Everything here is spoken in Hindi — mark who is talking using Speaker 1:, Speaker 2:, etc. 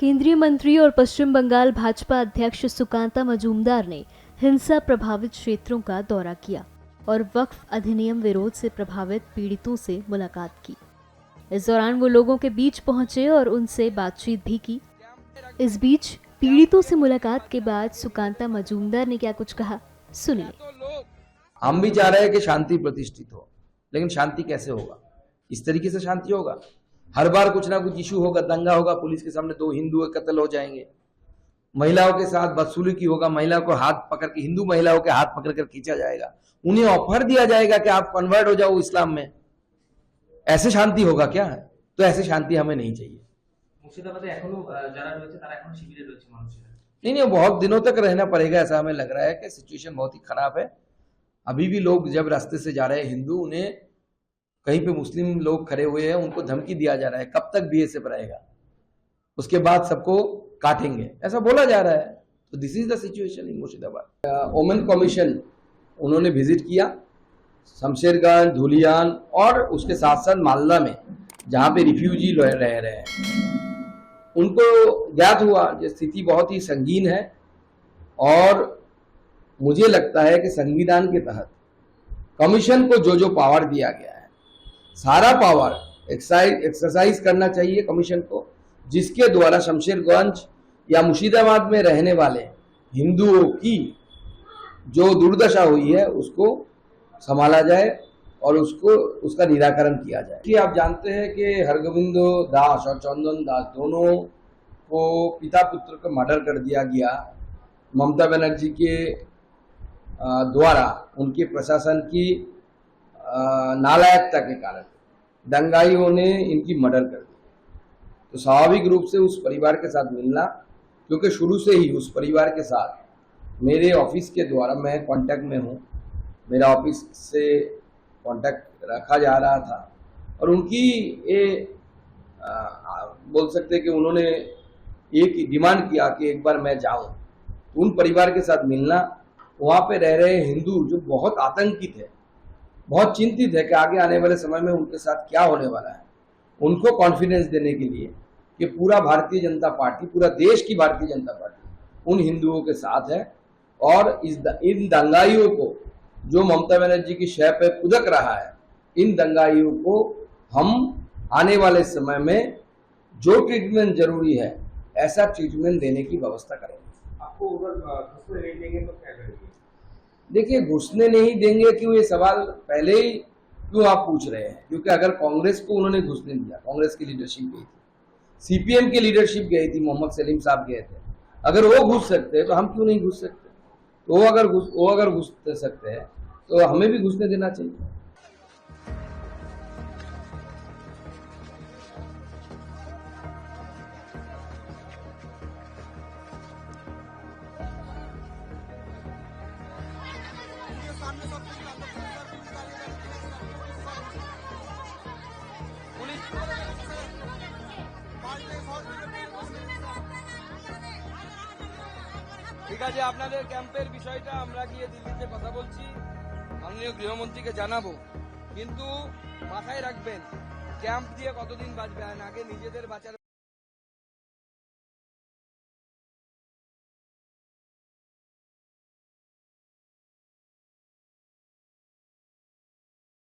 Speaker 1: केंद्रीय मंत्री और पश्चिम बंगाल भाजपा अध्यक्ष सुकांता मजूमदार ने हिंसा प्रभावित क्षेत्रों का दौरा किया और वक्फ अधिनियम विरोध से प्रभावित पीड़ितों से मुलाकात की। इस दौरान वो लोगों के बीच पहुंचे और उनसे बातचीत भी की। इस बीच पीड़ितों से मुलाकात के बाद सुकांता मजूमदार ने क्या कुछ कहा, सुनिए।
Speaker 2: हम भी चाह रहे हैं कि शांति प्रतिष्ठित हो, लेकिन शांति कैसे होगा? इस तरीके से शांति होगा? हर बार कुछ ना कुछ इशू होगा, दंगा होगा, पुलिस के सामने 2 हिंदू कत्ल हो जाएंगे, महिलाओं के साथ बदसलूकी होगा, महिलाओं को हाथ पकड़ के, हिंदू महिलाओं के हाथ पकड़ कर खींचा जाएगा, उन्हें ऑफर दिया जाएगा कि आप कन्वर्ट हो जाओ इस्लाम में। ऐसे शांति होगा क्या? तो ऐसे शांति हमें नहीं चाहिए। नहीं, बहुत दिनों तक रहना पड़ेगा, ऐसा हमें लग रहा है कि सिचुएशन बहुत ही खराब है। अभी भी लोग जब रास्ते से जा रहे हैं हिंदू, उन्हें कहीं पे मुस्लिम लोग खड़े हुए हैं, उनको धमकी दिया जा रहा है, कब तक बीएसएफ रहेगा, उसके बाद सबको काटेंगे, ऐसा बोला जा रहा है। तो this is the situation in Murshidabad. Women commission उन्होंने विजिट किया शमशेरगंज, धुलियान और उसके साथ साथ मालदा में, जहां पे रिफ्यूजी रह रहे हैं, उनको ज्ञात हुआ कि स्थिति बहुत ही संगीन है और मुझे लगता है कि संविधान के तहत कमीशन को जो पावर दिया गया है, सारा पावर एक्सरसाइज करना चाहिए कमीशन को, जिसके द्वारा शमशेरगंज या मुर्शिदाबाद में रहने वाले हिंदुओं की जो दुर्दशा हुई है उसको संभाला जाए और उसका निराकरण किया जाए। कि आप जानते हैं कि हरगोविंद दास और चंदन दास दोनों को पिता पुत्र का मर्डर कर दिया गया ममता बनर्जी के द्वारा, उनके प्रशासन की नालायकता के कारण दंगाइयों ने इनकी मर्डर कर दी। तो स्वाभाविक रूप से उस परिवार के साथ मिलना, क्योंकि शुरू से ही उस परिवार के साथ मेरे ऑफिस के द्वारा मैं कांटेक्ट में हूँ, मेरा ऑफिस से कांटेक्ट रखा जा रहा था और उनकी ये बोल सकते हैं कि उन्होंने एक डिमांड किया कि एक बार मैं जाऊं उन परिवार के साथ मिलना। वहाँ पे रह रहे हिंदू जो बहुत आतंकित है, बहुत चिंतित है कि आगे आने वाले समय में उनके साथ क्या होने वाला है, उनको कॉन्फिडेंस देने के लिए कि पूरा भारतीय जनता पार्टी, पूरा देश की भारतीय जनता पार्टी उन हिंदुओं के साथ है और इन दंगाइयों को जो ममता बनर्जी की शय पे कुदक रहा है, इन दंगाइयों को हम आने वाले समय में जो ट्रीटमेंट जरूरी है ऐसा ट्रीटमेंट देने की व्यवस्था करेंगे।
Speaker 3: आपको घुसने नहीं देंगे तो क्या करेंगे?
Speaker 2: देखिए, घुसने नहीं देंगे क्यों, ये सवाल पहले ही क्यों आप पूछ रहे हैं? क्योंकि अगर कांग्रेस को उन्होंने घुसने दिया, कांग्रेस की लीडरशिप गई थी, सीपीएम की लीडरशिप गई थी, मोहम्मद सलीम साहब गए थे, अगर वो घुस सकते हैं तो हम क्यों नहीं घुस सकते? तो वो अगर घुस सकते हैं तो हमें भी घुसने देना चाहिए।
Speaker 4: ঠিক আছে, আপনাদের ক্যাম্পের বিষয়টা আমরা গিয়ে দিল্লিতে কথা বলছি, মাননীয় গৃহমন্ত্রীকে জানাবো, কিন্তু মাথায় রাখবেন ক্যাম্প দিয়ে কতদিন বাঁচবেন, আগে নিজেদের বাঁচার